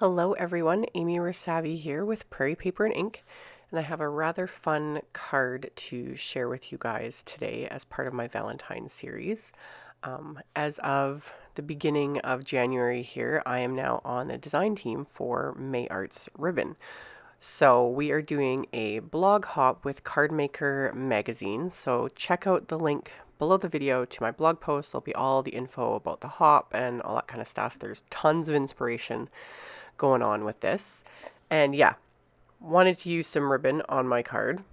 Hello everyone, AmyR here with Prairie Paper and Ink, and I have a rather fun card to share with you guys today as part of my Valentine series. As of the beginning of January here, I am now on the design team for AmyR's ribbon. So we are doing a blog hop with CardMarker magazine, so check out the link below the video to my blog post. There'll be all the info about the hop and all that kind of stuff. There's tons of inspiration going on with this. And yeah, wanted to use some ribbon on my card.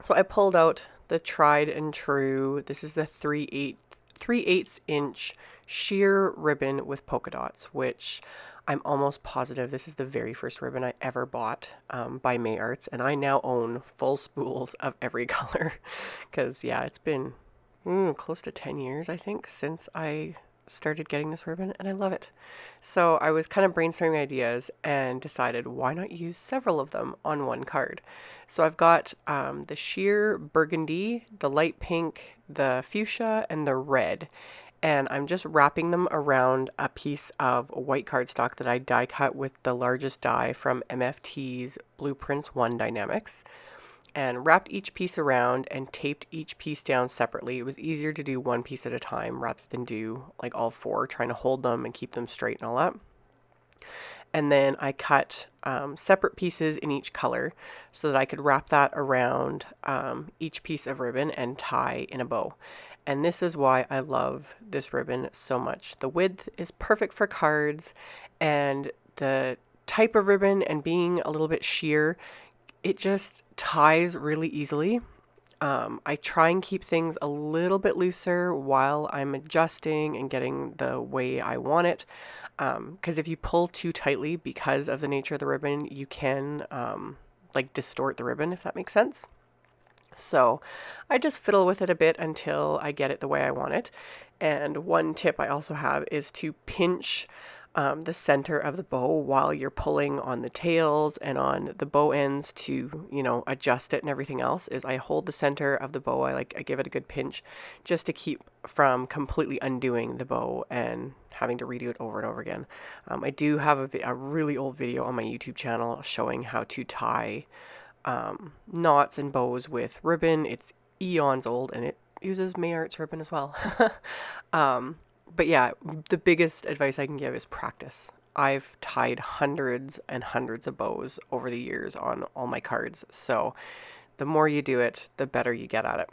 So I pulled out the tried and true, this is the 3/8 inch sheer ribbon with polka dots, which I'm almost positive this is the very first ribbon I ever bought by AmyR, and I now own full spools of every color. Because yeah, it's been close to 10 years, I think, since I started getting this ribbon, and I love it. So I was kind of brainstorming ideas and decided why not use several of them on one card. So I've got the sheer burgundy, the light pink, the fuchsia, and the red. And I'm just wrapping them around a piece of white cardstock that I die cut with the largest die from MFT's Blueprints 1 Dynamics, and wrapped each piece around and taped each piece down separately. It was easier to do one piece at a time rather than do like all four, trying to hold them and keep them straight and all that. And then I cut separate pieces in each color so that I could wrap that around each piece of ribbon and tie in a bow. And this is why I love this ribbon so much. The width is perfect for cards, and the type of ribbon and being a little bit sheer, it just ties really easily. I try and keep things a little bit looser while I'm adjusting and getting the way I want it. Because if you pull too tightly because of the nature of the ribbon, you can like distort the ribbon, if that makes sense. So I just fiddle with it a bit until I get it the way I want it. And one tip I also have is to pinch the center of the bow while you're pulling on the tails and on the bow ends to, adjust it and everything else. Is I hold the center of the bow. I give it a good pinch just to keep from completely undoing the bow and having to redo it over and over again. I do have a really old video on my YouTube channel showing how to tie knots and bows with ribbon. It's eons old, and it uses AmyR's ribbon as well. But yeah, the biggest advice I can give is practice. I've tied hundreds and hundreds of bows over the years on all my cards. So the more you do it, the better you get at it.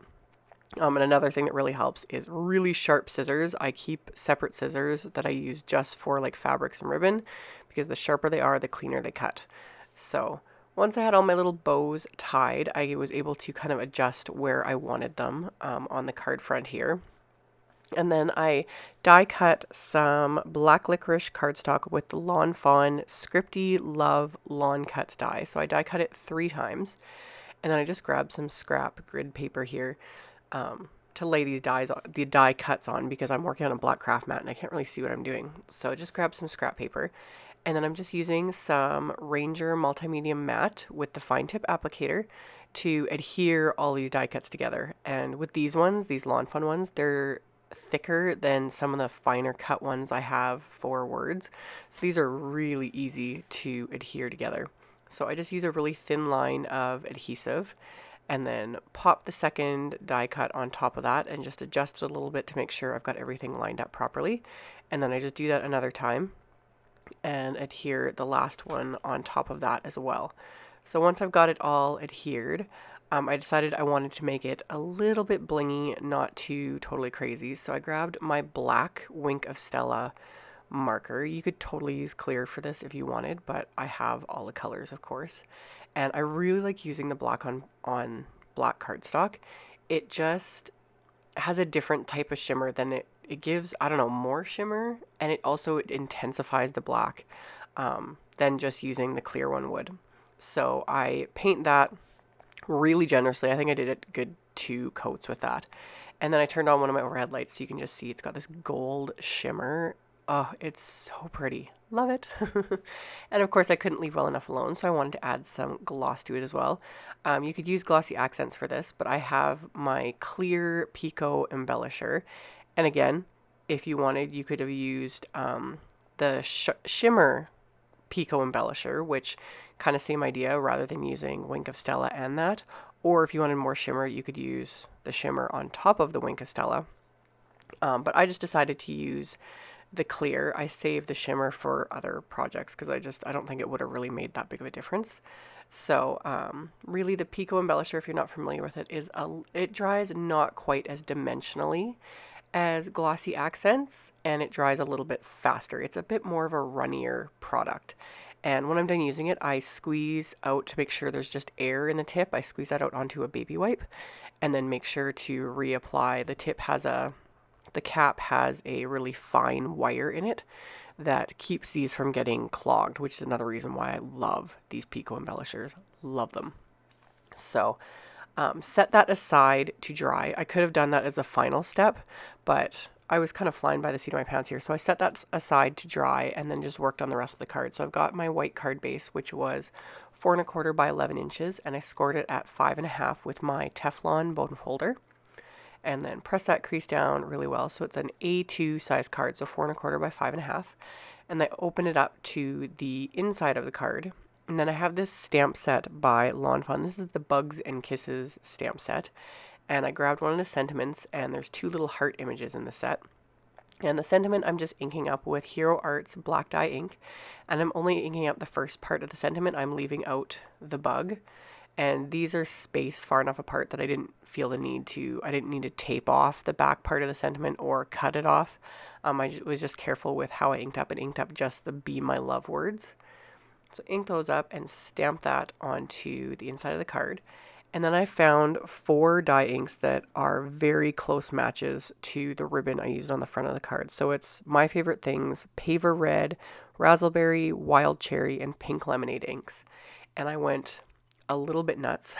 And another thing that really helps is really sharp scissors. I keep separate scissors that I use just for like fabrics and ribbon, because the sharper they are, the cleaner they cut. So once I had all my little bows tied, I was able to kind of adjust where I wanted them on the card front here. And then I die cut some black licorice cardstock with the Lawn Fawn Scripty Love Lawn Cuts die. So I die cut it 3 times. And then I just grabbed some scrap grid paper here to lay these the die cuts on, because I'm working on a black craft mat and I can't really see what I'm doing. So I just grabbed some scrap paper. And then I'm just using some Ranger Multimedia Matte with the fine tip applicator to adhere all these die cuts together. And with these ones, these Lawn Fawn ones, they're thicker than some of the finer cut ones I have for words. So these are really easy to adhere together. So I just use a really thin line of adhesive and then pop the second die cut on top of that and just adjust it a little bit to make sure I've got everything lined up properly. And then I just do that another time and adhere the last one on top of that as well. So once I've got it all adhered, I decided I wanted to make it a little bit blingy, not too totally crazy. So I grabbed my black Wink of Stella marker. You could totally use clear for this if you wanted, but I have all the colors, of course. And I really like using the black on black cardstock. It just has a different type of shimmer than it gives, I don't know, more shimmer, and it also intensifies the black than just using the clear one would. So I paint that really generously. I think I did a good 2 coats with that. And then I turned on one of my overhead lights so you can just see it's got this gold shimmer. Oh, it's so pretty. Love it. And of course I couldn't leave well enough alone, so I wanted to add some gloss to it as well. You could use glossy accents for this, but I have my clear Pico embellisher. And again, if you wanted, you could have used the shimmer Pico embellisher, which kind of same idea rather than using Wink of Stella and that. Or if you wanted more shimmer, you could use the shimmer on top of the Wink of Stella. But I just decided to use the clear. I saved the shimmer for other projects because I don't think it would have really made that big of a difference. So really the Pico embellisher, if you're not familiar with it, it dries not quite as dimensionally as glossy accents, and it dries a little bit faster. It's a bit more of a runnier product. And when I'm done using it, I squeeze out to make sure there's just air in the tip. I squeeze that out onto a baby wipe and then make sure to reapply. The cap has a really fine wire in it that keeps these from getting clogged, which is another reason why I love these Pico embellishers. Love them. So set that aside to dry. I could have done that as the final step, but I was kind of flying by the seat of my pants here. So I set that aside to dry and then just worked on the rest of the card. So I've got my white card base, which was 4 1/4 by 11 inches, and I scored it at 5 1/2 with my Teflon bone folder. And then press that crease down really well. So it's an A2 size card, so 4 1/4 by 5 1/2. And I open it up to the inside of the card. And then I have this stamp set by Lawn Fun. This is the Bugs and Kisses stamp set. And I grabbed one of the sentiments, and there's 2 little heart images in the set. And the sentiment I'm just inking up with Hero Arts black dye ink. And I'm only inking up the first part of the sentiment. I'm leaving out the bug. And these are spaced far enough apart that I didn't need to tape off the back part of the sentiment or cut it off. I was just careful with how I inked up. It inked up just the Be My Love words. So ink those up and stamp that onto the inside of the card. And then I found 4 dye inks that are very close matches to the ribbon I used on the front of the card. So it's My Favorite Things, Paver Red, Razzleberry, Wild Cherry, and Pink Lemonade inks. And I went a little bit nuts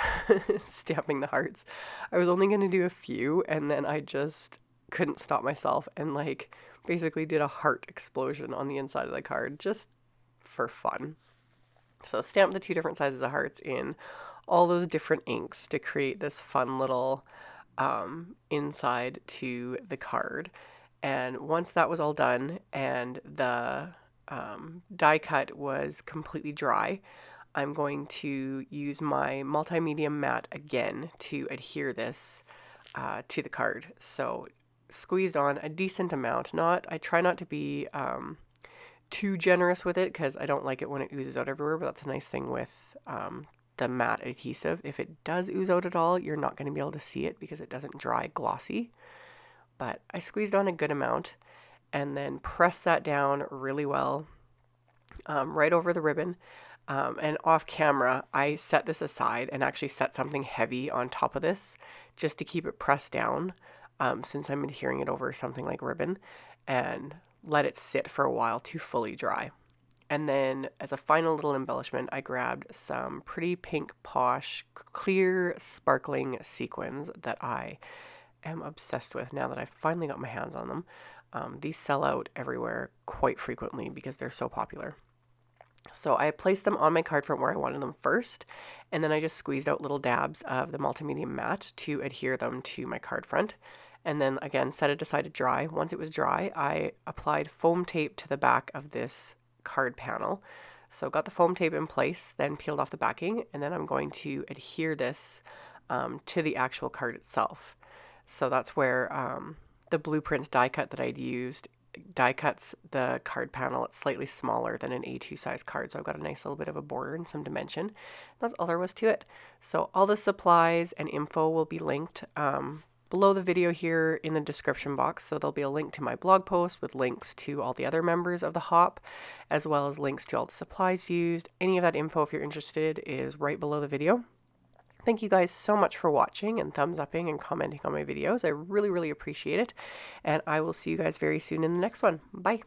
stamping the hearts. I was only going to do a few, and then I just couldn't stop myself and basically did a heart explosion on the inside of the card just for fun. So stamp the 2 different sizes of hearts in all those different inks to create this fun little inside to the card. And once that was all done and the die cut was completely dry, I'm going to use my multimedia mat again to adhere this to the card. So squeezed on a decent amount. I try not to be too generous with it because I don't like it when it oozes out everywhere, but that's a nice thing with the matte adhesive. If it does ooze out at all, you're not going to be able to see it because it doesn't dry glossy. But I squeezed on a good amount and then press that down really well right over the ribbon. And off camera, I set this aside and actually set something heavy on top of this just to keep it pressed down since I'm adhering it over something like ribbon, and let it sit for a while to fully dry. And then as a final little embellishment, I grabbed some pretty pink posh, clear, sparkling sequins that I am obsessed with now that I've finally got my hands on them. These sell out everywhere quite frequently because they're so popular. So I placed them on my card front where I wanted them first, and then I just squeezed out little dabs of the multimedia matte to adhere them to my card front. And then again, set it aside to dry. Once it was dry, I applied foam tape to the back of this card panel. So got the foam tape in place, then peeled off the backing, and then I'm going to adhere this to the actual card itself. So that's where the Blueprints die cut that I'd used die cuts the card panel. It's slightly smaller than an A2 size card, so I've got a nice little bit of a border and some dimension. That's all there was to it. So all the supplies and info will be linked below the video here in the description box. So there'll be a link to my blog post with links to all the other members of the HOP, as well as links to all the supplies used. Any of that info, if you're interested, is right below the video. Thank you guys so much for watching and thumbs upping and commenting on my videos. I really, really appreciate it. And I will see you guys very soon in the next one. Bye.